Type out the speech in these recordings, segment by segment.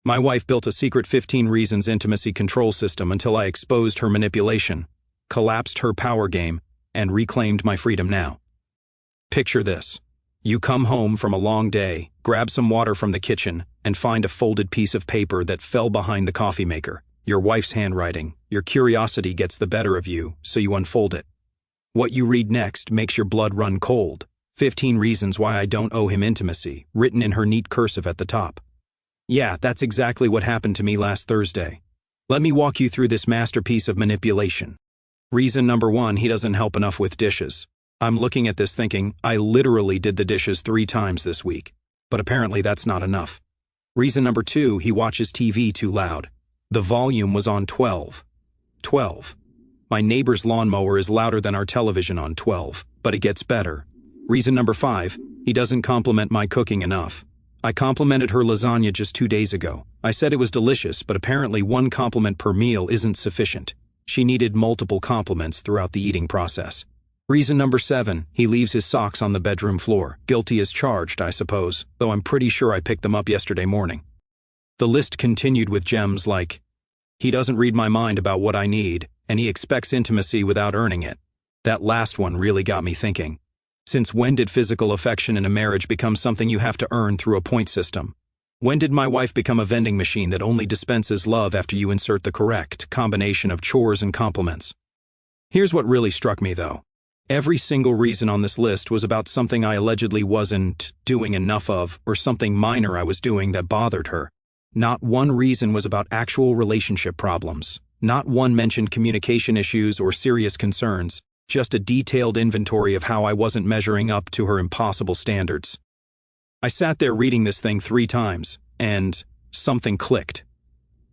My wife built a secret 15 reasons intimacy control system until I exposed her manipulation, collapsed her power game, and reclaimed my freedom now. Picture this. You come home from a long day, grab some water from the kitchen, and find a folded piece of paper that fell behind the coffee maker. Your wife's handwriting. Your curiosity gets the better of you, so you unfold it. What you read next makes your blood run cold. 15 reasons why I don't owe him intimacy, written in her neat cursive at the top. Yeah, that's exactly what happened to me last Thursday. Let me walk you through this masterpiece of manipulation. Reason number 1, he doesn't help enough with dishes. I'm looking at this thinking, I literally did the dishes 3 times this week. But apparently that's not enough. Reason number 2, he watches TV too loud. The volume was on 12. 12. My neighbor's lawnmower is louder than our television on 12, but it gets better. Reason number 5, he doesn't compliment my cooking enough. I complimented her lasagna just 2 days ago. I said it was delicious, but apparently 1 compliment per meal isn't sufficient. She needed multiple compliments throughout the eating process. Reason number 7, he leaves his socks on the bedroom floor. Guilty as charged, I suppose, though I'm pretty sure I picked them up yesterday morning. The list continued with gems like, he doesn't read my mind about what I need, and he expects intimacy without earning it. That last one really got me thinking. Since when did physical affection in a marriage become something you have to earn through a point system? When did my wife become a vending machine that only dispenses love after you insert the correct combination of chores and compliments? Here's what really struck me, though. Every single reason on this list was about something I allegedly wasn't doing enough of, or something minor I was doing that bothered her. Not one reason was about actual relationship problems. Not one mentioned communication issues or serious concerns. Just a detailed inventory of how I wasn't measuring up to her impossible standards. I sat there reading this thing 3 times, and something clicked.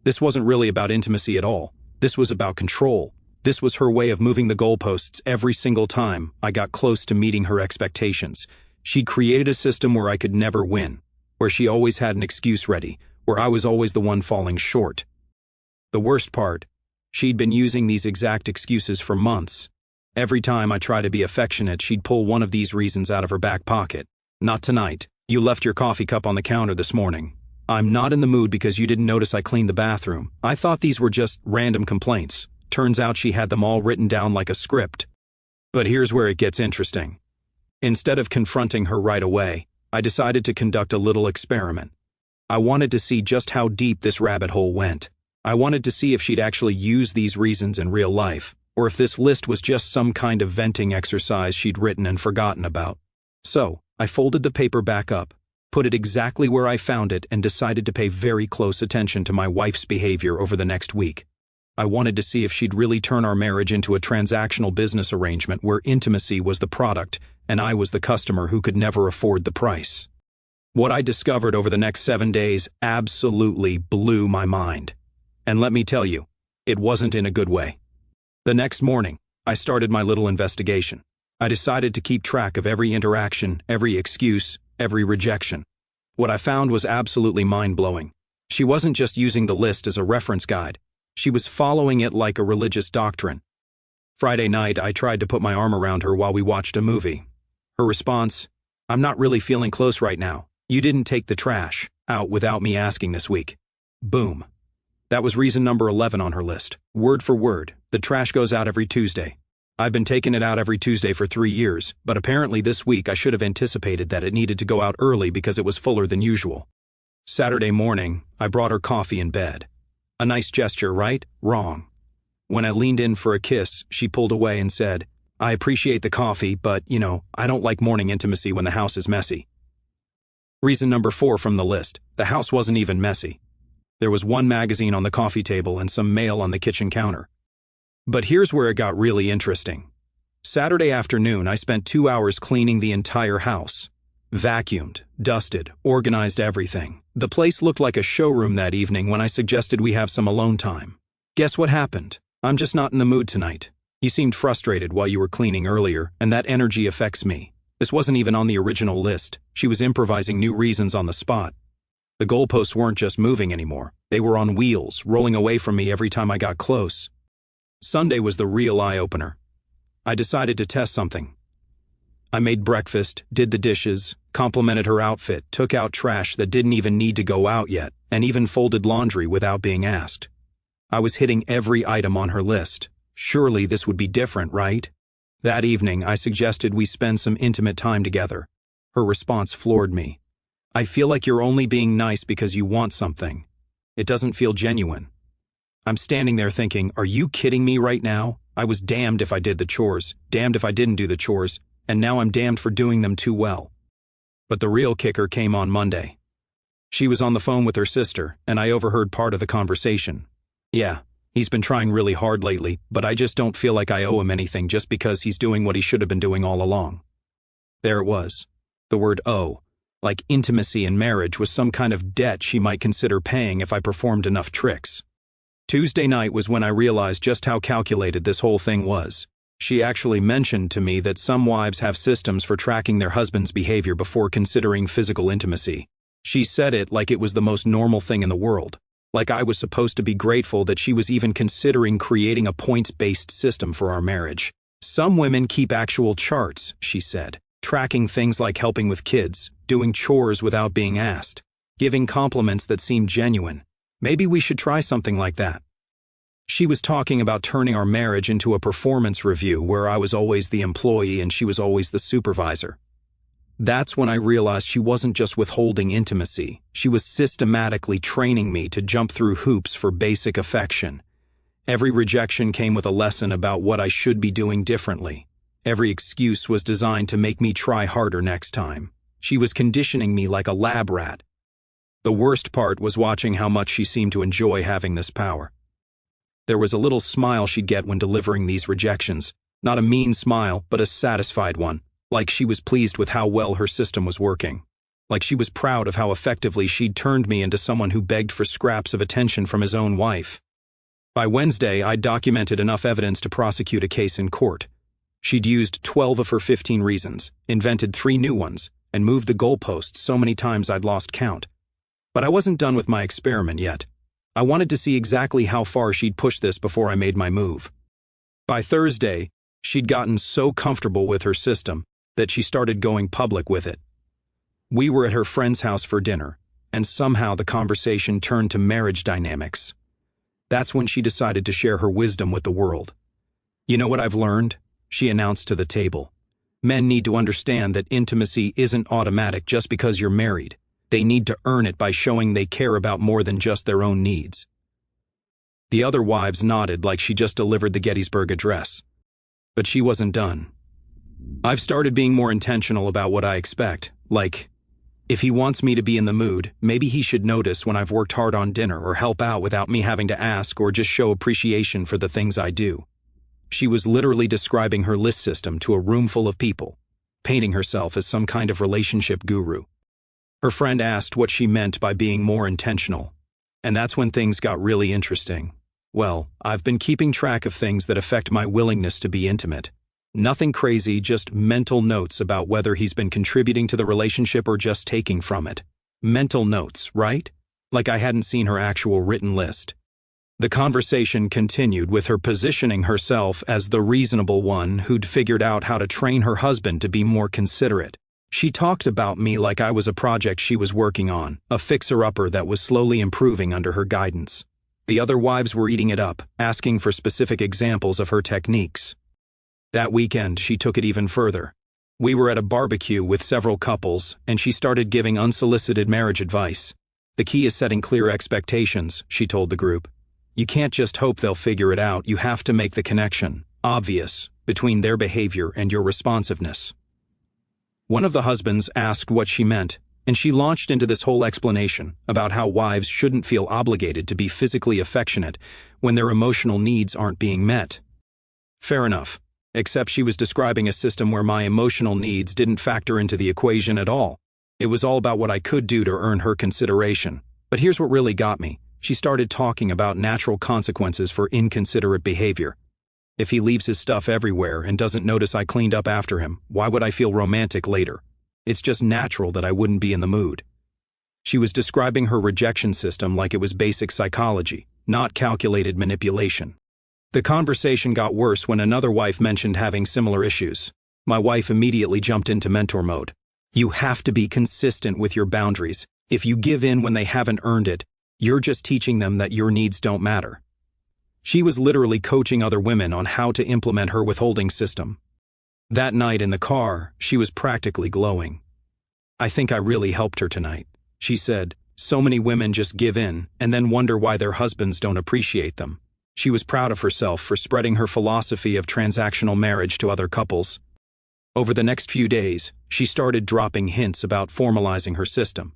This wasn't really about intimacy at all. This was about control. This was her way of moving the goalposts every single time I got close to meeting her expectations. She'd created a system where I could never win, where she always had an excuse ready, where I was always the one falling short. The worst part, she'd been using these exact excuses for months. Every time I tried to be affectionate, she'd pull one of these reasons out of her back pocket. Not tonight. You left your coffee cup on the counter this morning. I'm not in the mood because you didn't notice I cleaned the bathroom. I thought these were just random complaints. Turns out she had them all written down like a script. But here's where it gets interesting. Instead of confronting her right away, I decided to conduct a little experiment. I wanted to see just how deep this rabbit hole went. I wanted to see if she'd actually use these reasons in real life, or if this list was just some kind of venting exercise she'd written and forgotten about. So, I folded the paper back up, put it exactly where I found it, and decided to pay very close attention to my wife's behavior over the next week. I wanted to see if she'd really turn our marriage into a transactional business arrangement where intimacy was the product and I was the customer who could never afford the price. What I discovered over the next 7 days absolutely blew my mind. And let me tell you, it wasn't in a good way. The next morning, I started my little investigation. I decided to keep track of every interaction, every excuse, every rejection. What I found was absolutely mind-blowing. She wasn't just using the list as a reference guide. She was following it like a religious doctrine. Friday night, I tried to put my arm around her while we watched a movie. Her response, I'm not really feeling close right now. You didn't take the trash out without me asking this week. Boom. That was reason number 11 on her list. Word for word, the trash goes out every Tuesday. I've been taking it out every Tuesday for 3 years, but apparently this week I should have anticipated that it needed to go out early because it was fuller than usual. Saturday morning, I brought her coffee in bed. A nice gesture, right? Wrong. When I leaned in for a kiss, she pulled away and said, I appreciate the coffee, but, I don't like morning intimacy when the house is messy. Reason number 4 from the list, the house wasn't even messy. There was 1 magazine on the coffee table and some mail on the kitchen counter. But here's where it got really interesting. Saturday afternoon, I spent 2 hours cleaning the entire house. Vacuumed, dusted, organized everything. The place looked like a showroom that evening when I suggested we have some alone time. Guess what happened? I'm just not in the mood tonight. You seemed frustrated while you were cleaning earlier, and that energy affects me. This wasn't even on the original list. She was improvising new reasons on the spot. The goalposts weren't just moving anymore. They were on wheels, rolling away from me every time I got close. Sunday was the real eye-opener. I decided to test something. I made breakfast, did the dishes, complimented her outfit, took out trash that didn't even need to go out yet, and even folded laundry without being asked. I was hitting every item on her list. Surely this would be different, right? That evening, I suggested we spend some intimate time together. Her response floored me. I feel like you're only being nice because you want something. It doesn't feel genuine. I'm standing there thinking, are you kidding me right now? I was damned if I did the chores, damned if I didn't do the chores, and now I'm damned for doing them too well. But the real kicker came on Monday. She was on the phone with her sister, and I overheard part of the conversation. Yeah, he's been trying really hard lately, but I just don't feel like I owe him anything just because he's doing what he should have been doing all along. There it was. The word owe, like intimacy in marriage, was some kind of debt she might consider paying if I performed enough tricks. Tuesday night was when I realized just how calculated this whole thing was. She actually mentioned to me that some wives have systems for tracking their husband's behavior before considering physical intimacy. She said it like it was the most normal thing in the world, like I was supposed to be grateful that she was even considering creating a points-based system for our marriage. Some women keep actual charts, she said, tracking things like helping with kids, doing chores without being asked, giving compliments that seem genuine. Maybe we should try something like that. She was talking about turning our marriage into a performance review where I was always the employee and she was always the supervisor. That's when I realized she wasn't just withholding intimacy, she was systematically training me to jump through hoops for basic affection. Every rejection came with a lesson about what I should be doing differently. Every excuse was designed to make me try harder next time. She was conditioning me like a lab rat. The worst part was watching how much she seemed to enjoy having this power. There was a little smile she'd get when delivering these rejections, not a mean smile, but a satisfied one, like she was pleased with how well her system was working, like she was proud of how effectively she'd turned me into someone who begged for scraps of attention from his own wife. By Wednesday, I'd documented enough evidence to prosecute a case in court. She'd used 12 of her 15 reasons, invented 3 new ones, and moved the goalposts so many times I'd lost count. But I wasn't done with my experiment yet. I wanted to see exactly how far she'd push this before I made my move. By Thursday, she'd gotten so comfortable with her system that she started going public with it. We were at her friend's house for dinner, and somehow the conversation turned to marriage dynamics. That's when she decided to share her wisdom with the world. You know what I've learned? She announced to the table. Men need to understand that intimacy isn't automatic just because you're married. They need to earn it by showing they care about more than just their own needs. The other wives nodded like she just delivered the Gettysburg Address. But she wasn't done. I've started being more intentional about what I expect, like, if he wants me to be in the mood, maybe he should notice when I've worked hard on dinner or help out without me having to ask or just show appreciation for the things I do. She was literally describing her list system to a room full of people, painting herself as some kind of relationship guru. Her friend asked what she meant by being more intentional, and that's when things got really interesting. Well, I've been keeping track of things that affect my willingness to be intimate. Nothing crazy, just mental notes about whether he's been contributing to the relationship or just taking from it. Mental notes, right? Like I hadn't seen her actual written list. The conversation continued with her positioning herself as the reasonable one who'd figured out how to train her husband to be more considerate. She talked about me like I was a project she was working on, a fixer-upper that was slowly improving under her guidance. The other wives were eating it up, asking for specific examples of her techniques. That weekend, she took it even further. We were at a barbecue with several couples, and she started giving unsolicited marriage advice. The key is setting clear expectations, she told the group. You can't just hope they'll figure it out, you have to make the connection, obvious, between their behavior and your responsiveness. One of the husbands asked what she meant, and she launched into this whole explanation about how wives shouldn't feel obligated to be physically affectionate when their emotional needs aren't being met. Fair enough, except she was describing a system where my emotional needs didn't factor into the equation at all. It was all about what I could do to earn her consideration. But here's what really got me. She started talking about natural consequences for inconsiderate behavior. If he leaves his stuff everywhere and doesn't notice I cleaned up after him, why would I feel romantic later? It's just natural that I wouldn't be in the mood. She was describing her rejection system like it was basic psychology, not calculated manipulation. The conversation got worse when another wife mentioned having similar issues. My wife immediately jumped into mentor mode. You have to be consistent with your boundaries. If you give in when they haven't earned it, You're just teaching them that your needs don't matter. She was literally coaching other women on how to implement her withholding system. That night in the car, she was practically glowing. I think I really helped her tonight, she said. So many women just give in and then wonder why their husbands don't appreciate them. She was proud of herself for spreading her philosophy of transactional marriage to other couples. Over the next few days, she started dropping hints about formalizing her system.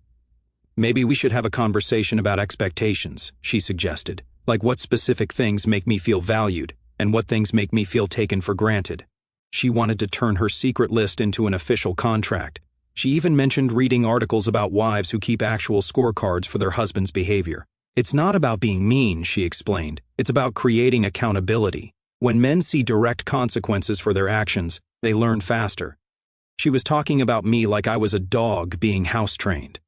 Maybe we should have a conversation about expectations, she suggested, like what specific things make me feel valued and what things make me feel taken for granted. She wanted to turn her secret list into an official contract. She even mentioned reading articles about wives who keep actual scorecards for their husband's behavior. It's not about being mean, she explained. It's about creating accountability. When men see direct consequences for their actions, they learn faster. She was talking about me like I was a dog being house-trained.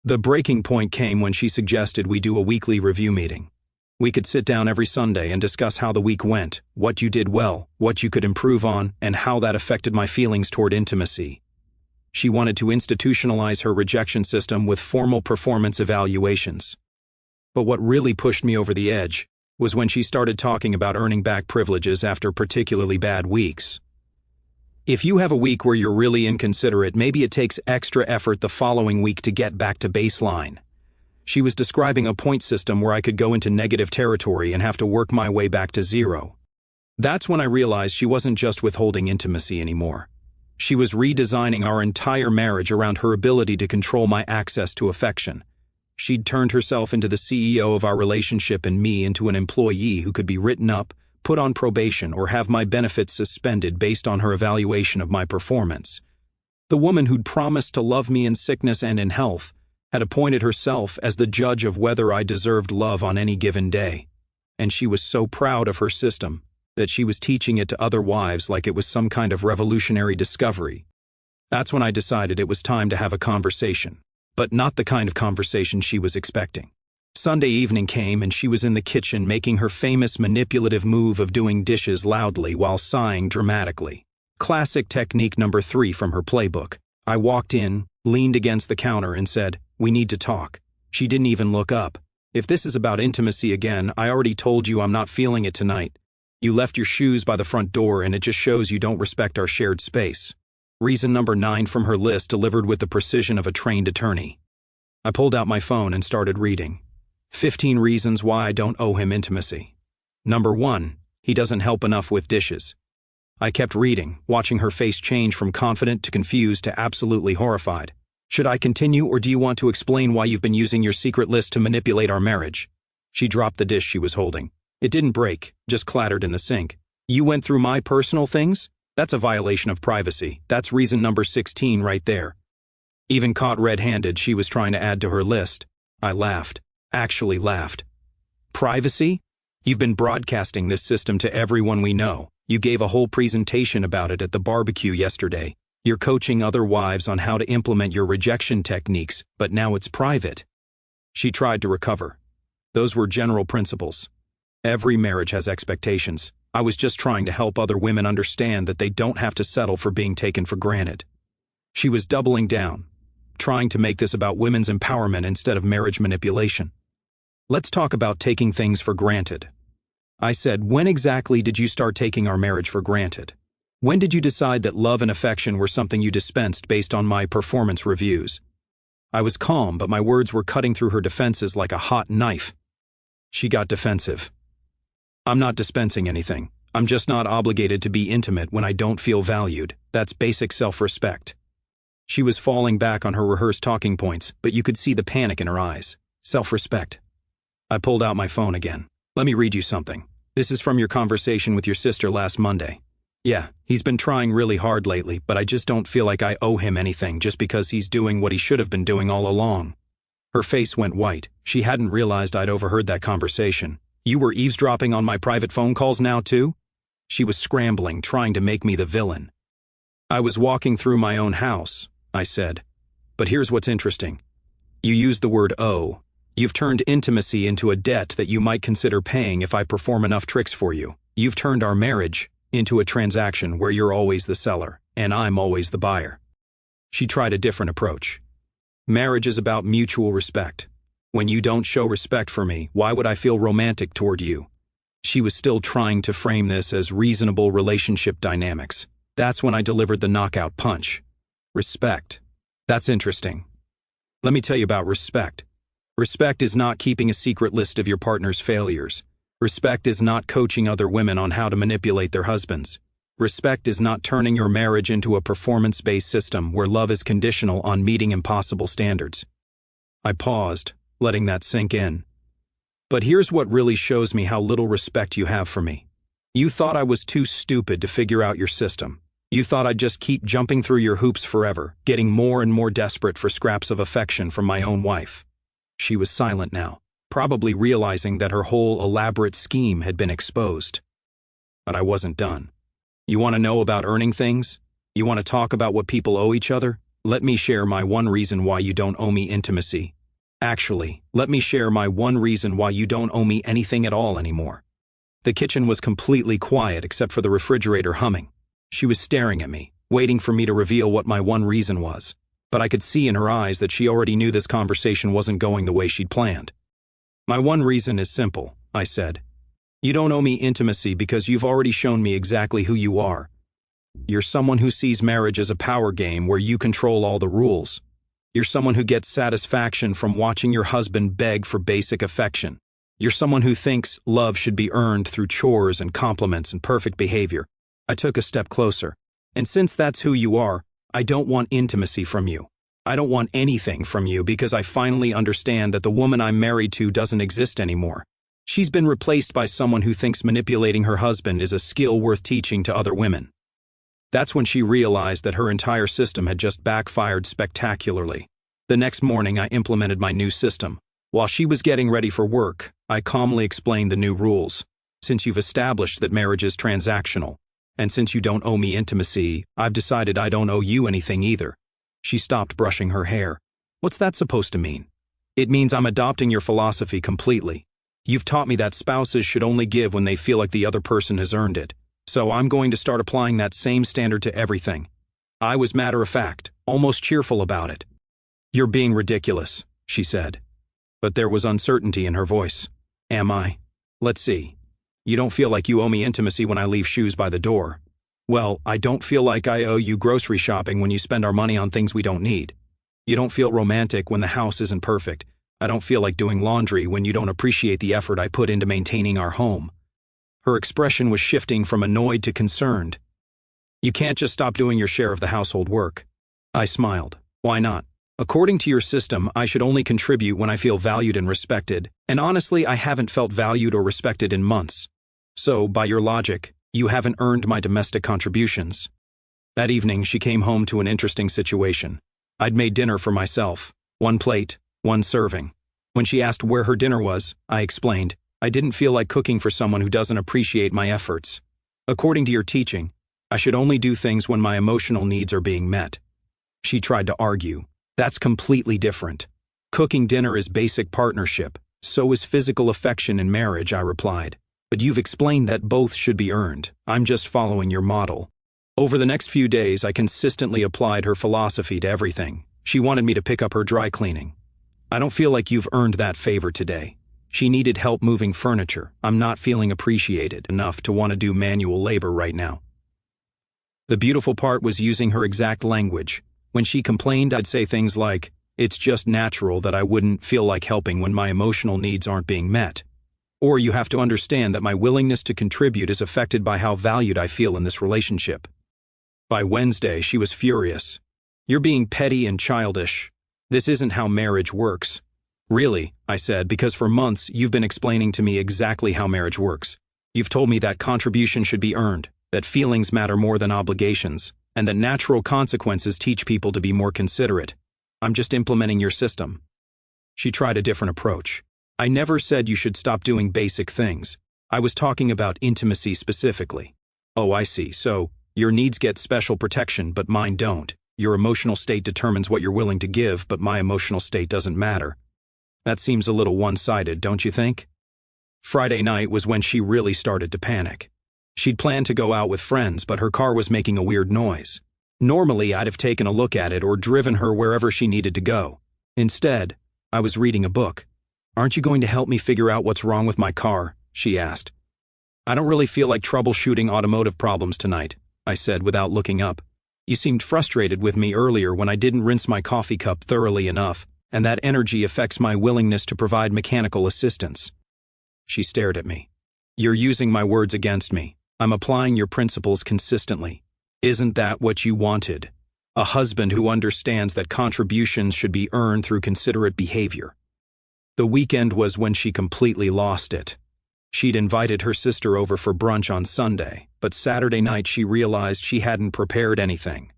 The breaking point came when she suggested we do a weekly review meeting. We could sit down every Sunday and discuss how the week went, what you did well, what you could improve on, and how that affected my feelings toward intimacy. She wanted to institutionalize her rejection system with formal performance evaluations. But what really pushed me over the edge was when she started talking about earning back privileges after particularly bad weeks. If you have a week where you're really inconsiderate, maybe it takes extra effort the following week to get back to baseline. She was describing a point system where I could go into negative territory and have to work my way back to zero. That's when I realized she wasn't just withholding intimacy anymore. She was redesigning our entire marriage around her ability to control my access to affection. She'd turned herself into the CEO of our relationship and me into an employee who could be written up, put on probation, or have my benefits suspended based on her evaluation of my performance. The woman who'd promised to love me in sickness and in health had appointed herself as the judge of whether I deserved love on any given day. And she was so proud of her system that she was teaching it to other wives like it was some kind of revolutionary discovery. That's when I decided it was time to have a conversation, but not the kind of conversation she was expecting. Sunday evening came and she was in the kitchen making her famous manipulative move of doing dishes loudly while sighing dramatically. Classic technique number 3 from her playbook. I walked in, leaned against the counter and said, "We need to talk." She didn't even look up. "If this is about intimacy again, I already told you I'm not feeling it tonight. You left your shoes by the front door and it just shows you don't respect our shared space." Reason number 9 from her list delivered with the precision of a trained attorney. I pulled out my phone and started reading. 15 reasons why I don't owe him intimacy. Number 1, he doesn't help enough with dishes. I kept reading, watching her face change from confident to confused to absolutely horrified. Should I continue, or do you want to explain why you've been using your secret list to manipulate our marriage? She dropped the dish she was holding. It didn't break, just clattered in the sink. You went through my personal things? That's a violation of privacy. That's reason number 16 right there. Even caught red-handed, she was trying to add to her list. I laughed. Actually laughed. Privacy? You've been broadcasting this system to everyone we know. You gave a whole presentation about it at the barbecue yesterday. You're coaching other wives on how to implement your rejection techniques, but now it's private. She tried to recover. Those were general principles. Every marriage has expectations. I was just trying to help other women understand that they don't have to settle for being taken for granted. She was doubling down, trying to make this about women's empowerment instead of marriage manipulation. Let's talk about taking things for granted. I said, when exactly did you start taking our marriage for granted? When did you decide that love and affection were something you dispensed based on my performance reviews? I was calm, but my words were cutting through her defenses like a hot knife. She got defensive. I'm not dispensing anything. I'm just not obligated to be intimate when I don't feel valued. That's basic self-respect. She was falling back on her rehearsed talking points, but you could see the panic in her eyes. Self-respect. I pulled out my phone again. Let me read you something. This is from your conversation with your sister last Monday. Yeah, he's been trying really hard lately, but I just don't feel like I owe him anything just because he's doing what he should have been doing all along. Her face went white. She hadn't realized I'd overheard that conversation. You were eavesdropping on my private phone calls now too? She was scrambling, trying to make me the villain. I was walking through my own house, I said. But here's what's interesting. You used the word owe. You've turned intimacy into a debt that you might consider paying if I perform enough tricks for you. You've turned our marriage into a transaction where you're always the seller and I'm always the buyer. She tried a different approach. Marriage is about mutual respect. When you don't show respect for me, why would I feel romantic toward you? She was still trying to frame this as reasonable relationship dynamics. That's when I delivered the knockout punch. Respect. That's interesting. Let me tell you about respect. Respect is not keeping a secret list of your partner's failures. Respect is not coaching other women on how to manipulate their husbands. Respect is not turning your marriage into a performance-based system where love is conditional on meeting impossible standards. I paused, letting that sink in. But here's what really shows me how little respect you have for me. You thought I was too stupid to figure out your system. You thought I'd just keep jumping through your hoops forever, getting more and more desperate for scraps of affection from my own wife. She was silent now, probably realizing that her whole elaborate scheme had been exposed. But I wasn't done. You want to know about earning things? You want to talk about what people owe each other? Let me share my one reason why you don't owe me intimacy. Actually, let me share my one reason why you don't owe me anything at all anymore. The kitchen was completely quiet except for the refrigerator humming. She was staring at me, waiting for me to reveal what my one reason was. But I could see in her eyes that she already knew this conversation wasn't going the way she'd planned. My one reason is simple, I said. You don't owe me intimacy because you've already shown me exactly who you are. You're someone who sees marriage as a power game where you control all the rules. You're someone who gets satisfaction from watching your husband beg for basic affection. You're someone who thinks love should be earned through chores and compliments and perfect behavior. I took a step closer. And since that's who you are, I don't want intimacy from you. I don't want anything from you because I finally understand that the woman I'm married to doesn't exist anymore. She's been replaced by someone who thinks manipulating her husband is a skill worth teaching to other women. That's when she realized that her entire system had just backfired spectacularly. The next morning, I implemented my new system. While she was getting ready for work, I calmly explained the new rules. Since you've established that marriage is transactional, and since you don't owe me intimacy, I've decided I don't owe you anything either. She stopped brushing her hair. What's that supposed to mean? It means I'm adopting your philosophy completely. You've taught me that spouses should only give when they feel like the other person has earned it. So I'm going to start applying that same standard to everything. I was matter-of-fact, almost cheerful about it. You're being ridiculous, she said. But there was uncertainty in her voice. Am I? Let's see. You don't feel like you owe me intimacy when I leave shoes by the door. Well, I don't feel like I owe you grocery shopping when you spend our money on things we don't need. You don't feel romantic when the house isn't perfect. I don't feel like doing laundry when you don't appreciate the effort I put into maintaining our home. Her expression was shifting from annoyed to concerned. You can't just stop doing your share of the household work. I smiled. Why not? According to your system, I should only contribute when I feel valued and respected, and honestly, I haven't felt valued or respected in months. So, by your logic, you haven't earned my domestic contributions. That evening, she came home to an interesting situation. I'd made dinner for myself. 1 plate, 1 serving. When she asked where her dinner was, I explained, I didn't feel like cooking for someone who doesn't appreciate my efforts. According to your teaching, I should only do things when my emotional needs are being met. She tried to argue. That's completely different. Cooking dinner is basic partnership. So is physical affection in marriage, I replied. But you've explained that both should be earned. I'm just following your model. Over the next few days, I consistently applied her philosophy to everything. She wanted me to pick up her dry cleaning. I don't feel like you've earned that favor today. She needed help moving furniture. I'm not feeling appreciated enough to want to do manual labor right now. The beautiful part was using her exact language. When she complained, I'd say things like, it's just natural that I wouldn't feel like helping when my emotional needs aren't being met. Or you have to understand that my willingness to contribute is affected by how valued I feel in this relationship. By Wednesday, she was furious. You're being petty and childish. This isn't how marriage works. Really, I said, because for months you've been explaining to me exactly how marriage works. You've told me that contribution should be earned, that feelings matter more than obligations, and that natural consequences teach people to be more considerate. I'm just implementing your system. She tried a different approach. I never said you should stop doing basic things. I was talking about intimacy specifically. Oh, I see. So, your needs get special protection, but mine don't. Your emotional state determines what you're willing to give, but my emotional state doesn't matter. That seems a little one-sided, don't you think? Friday night was when she really started to panic. She'd planned to go out with friends, but her car was making a weird noise. Normally, I'd have taken a look at it or driven her wherever she needed to go. Instead, I was reading a book. "Aren't you going to help me figure out what's wrong with my car?" she asked. "I don't really feel like troubleshooting automotive problems tonight," I said without looking up. "You seemed frustrated with me earlier when I didn't rinse my coffee cup thoroughly enough, and that energy affects my willingness to provide mechanical assistance." She stared at me. "You're using my words against me. I'm applying your principles consistently. Isn't that what you wanted? A husband who understands that contributions should be earned through considerate behavior." The weekend was when she completely lost it. She'd invited her sister over for brunch on Sunday, but Saturday night she realized she hadn't prepared anything.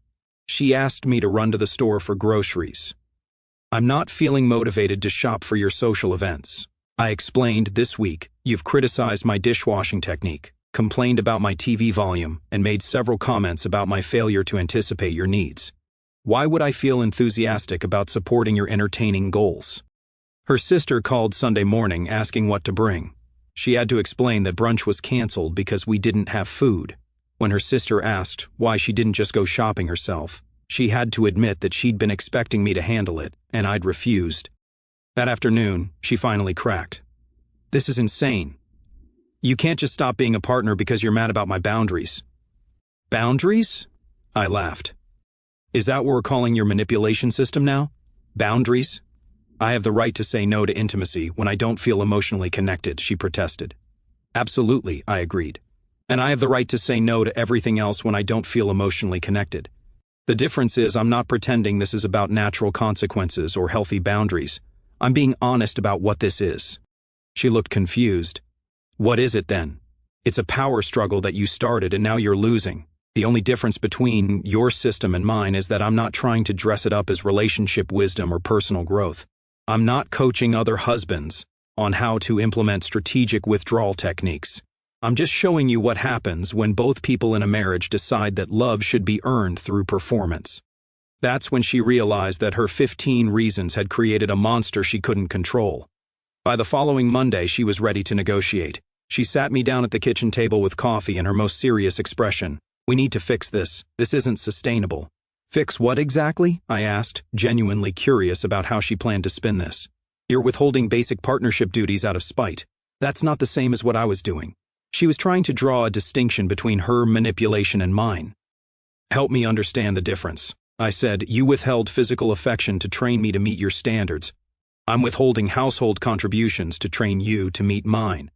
She asked me to run to the store for groceries. "I'm not feeling motivated to shop for your social events," I explained. "This week, you've criticized my dishwashing technique, complained about my TV volume, and made several comments about my failure to anticipate your needs. Why would I feel enthusiastic about supporting your entertaining goals?" Her sister called Sunday morning asking what to bring. She had to explain that brunch was canceled because we didn't have food. When her sister asked why she didn't just go shopping herself, she had to admit that she'd been expecting me to handle it, and I'd refused. That afternoon, she finally cracked. "This is insane. You can't just stop being a partner because you're mad about my boundaries." "Boundaries?" I laughed. "Is that what we're calling your manipulation system now? Boundaries?" "I have the right to say no to intimacy when I don't feel emotionally connected," she protested. "Absolutely," I agreed. "And I have the right to say no to everything else when I don't feel emotionally connected. The difference is I'm not pretending this is about natural consequences or healthy boundaries. I'm being honest about what this is." She looked confused. "What is it then?" "It's a power struggle that you started and now you're losing. The only difference between your system and mine is that I'm not trying to dress it up as relationship wisdom or personal growth. I'm not coaching other husbands on how to implement strategic withdrawal techniques. I'm just showing you what happens when both people in a marriage decide that love should be earned through performance." That's when she realized that her 15 reasons had created a monster she couldn't control. By the following Monday, she was ready to negotiate. She sat me down at the kitchen table with coffee and her most serious expression. "We need to fix this. This isn't sustainable." "Fix what exactly?" I asked, genuinely curious about how she planned to spin this. "You're withholding basic partnership duties out of spite. That's not the same as what I was doing." She was trying to draw a distinction between her manipulation and mine. "Help me understand the difference," I said. "You withheld physical affection to train me to meet your standards. I'm withholding household contributions to train you to meet mine.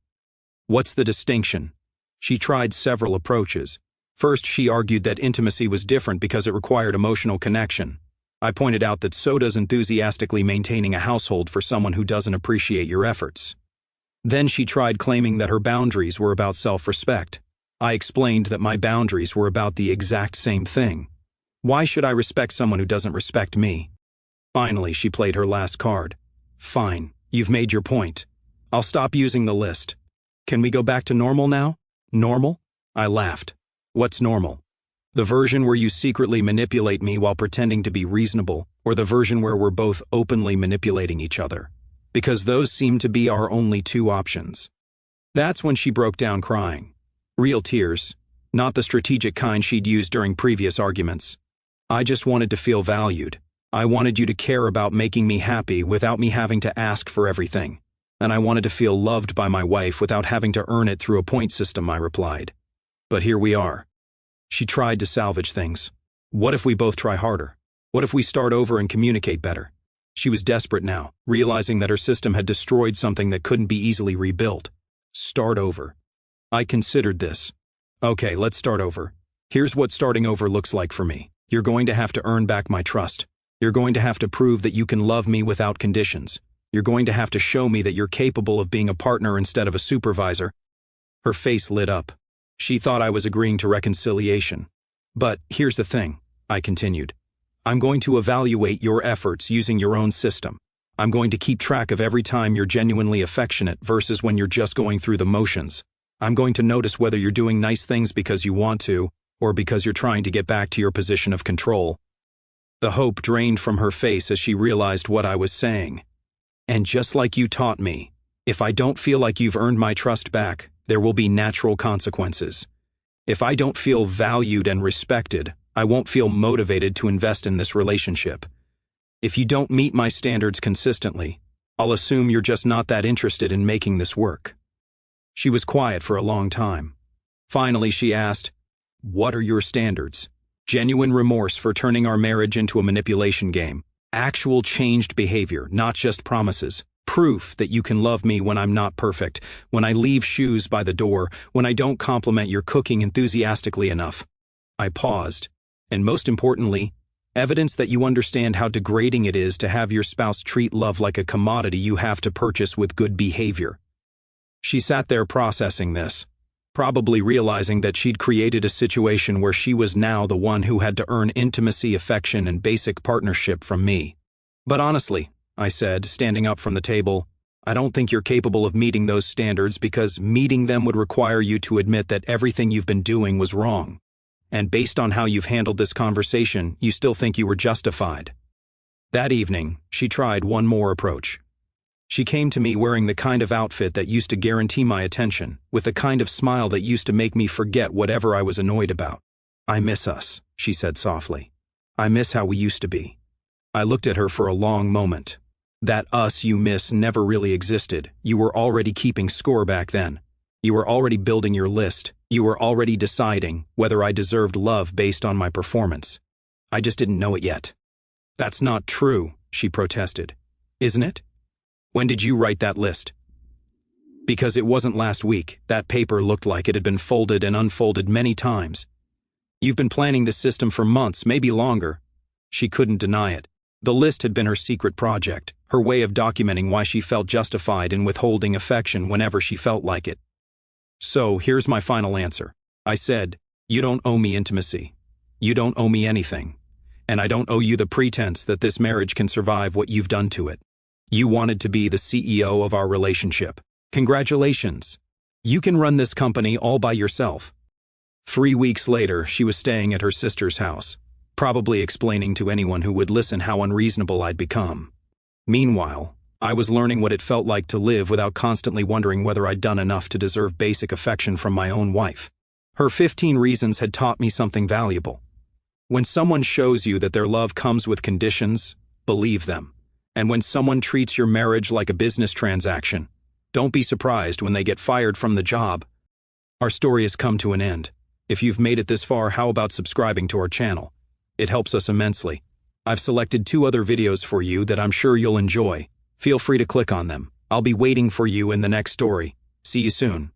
What's the distinction?" She tried several approaches. First, she argued that intimacy was different because it required emotional connection. I pointed out that so does enthusiastically maintaining a household for someone who doesn't appreciate your efforts. Then she tried claiming that her boundaries were about self-respect. I explained that my boundaries were about the exact same thing. Why should I respect someone who doesn't respect me? Finally, she played her last card. "Fine, you've made your point. I'll stop using the list. Can we go back to normal now?" "Normal?" I laughed. "What's normal? The version where you secretly manipulate me while pretending to be reasonable, or the version where we're both openly manipulating each other? Because those seem to be our only two options." That's when she broke down crying. Real tears, not the strategic kind she'd used during previous arguments. "I just wanted to feel valued. I wanted you to care about making me happy without me having to ask for everything. And I wanted to feel loved by my wife without having to earn it through a point system," I replied. "But here we are." She tried to salvage things. "What if we both try harder? What if we start over and communicate better?" She was desperate now, realizing that her system had destroyed something that couldn't be easily rebuilt. Start over. I considered this. "Okay, let's start over. Here's what starting over looks like for me. You're going to have to earn back my trust. You're going to have to prove that you can love me without conditions. You're going to have to show me that you're capable of being a partner instead of a supervisor." Her face lit up. She thought I was agreeing to reconciliation. "But here's the thing," I continued. "I'm going to evaluate your efforts using your own system. I'm going to keep track of every time you're genuinely affectionate versus when you're just going through the motions. I'm going to notice whether you're doing nice things because you want to, or because you're trying to get back to your position of control." The hope drained from her face as she realized what I was saying. "And just like you taught me, if I don't feel like you've earned my trust back, there will be natural consequences. If I don't feel valued and respected, I won't feel motivated to invest in this relationship. If you don't meet my standards consistently, I'll assume you're just not that interested in making this work." She was quiet for a long time. Finally, she asked, "What are your standards?" Genuine remorse for turning our marriage into a manipulation game. Actual changed behavior, not just promises. Proof that you can love me when I'm not perfect, when I leave shoes by the door, when I don't compliment your cooking enthusiastically enough. I paused. And most importantly, evidence that you understand how degrading it is to have your spouse treat love like a commodity you have to purchase with good behavior. She sat there processing this, probably realizing that she'd created a situation where she was now the one who had to earn intimacy, affection, and basic partnership from me. "But honestly," I said, standing up from the table, "I don't think you're capable of meeting those standards because meeting them would require you to admit that everything you've been doing was wrong. And based on how you've handled this conversation, you still think you were justified." That evening, she tried one more approach. She came to me wearing the kind of outfit that used to guarantee my attention, with the kind of smile that used to make me forget whatever I was annoyed about. "I miss us," she said softly. "I miss how we used to be." I looked at her for a long moment. That us you miss never really existed. You were already keeping score back then. You were already building your list. You were already deciding whether I deserved love based on my performance. I just didn't know it yet. "That's not true," she protested. "Isn't it? When did you write that list?" "Because it wasn't last week. That paper looked like it had been folded and unfolded many times. You've been planning this system for months, maybe longer." She couldn't deny it. The list had been her secret project, her way of documenting why she felt justified in withholding affection whenever she felt like it. "So, here's my final answer," I said. "You don't owe me intimacy. You don't owe me anything. And I don't owe you the pretense that this marriage can survive what you've done to it. You wanted to be the CEO of our relationship. Congratulations. You can run this company all by yourself." 3 weeks later, she was staying at her sister's house, probably explaining to anyone who would listen how unreasonable I'd become. Meanwhile, I was learning what it felt like to live without constantly wondering whether I'd done enough to deserve basic affection from my own wife. Her 15 reasons had taught me something valuable. When someone shows you that their love comes with conditions, believe them. And when someone treats your marriage like a business transaction, don't be surprised when they get fired from the job. Our story has come to an end. If you've made it this far, how about subscribing to our channel? It helps us immensely. I've selected 2 other videos for you that I'm sure you'll enjoy. Feel free to click on them. I'll be waiting for you in the next story. See you soon.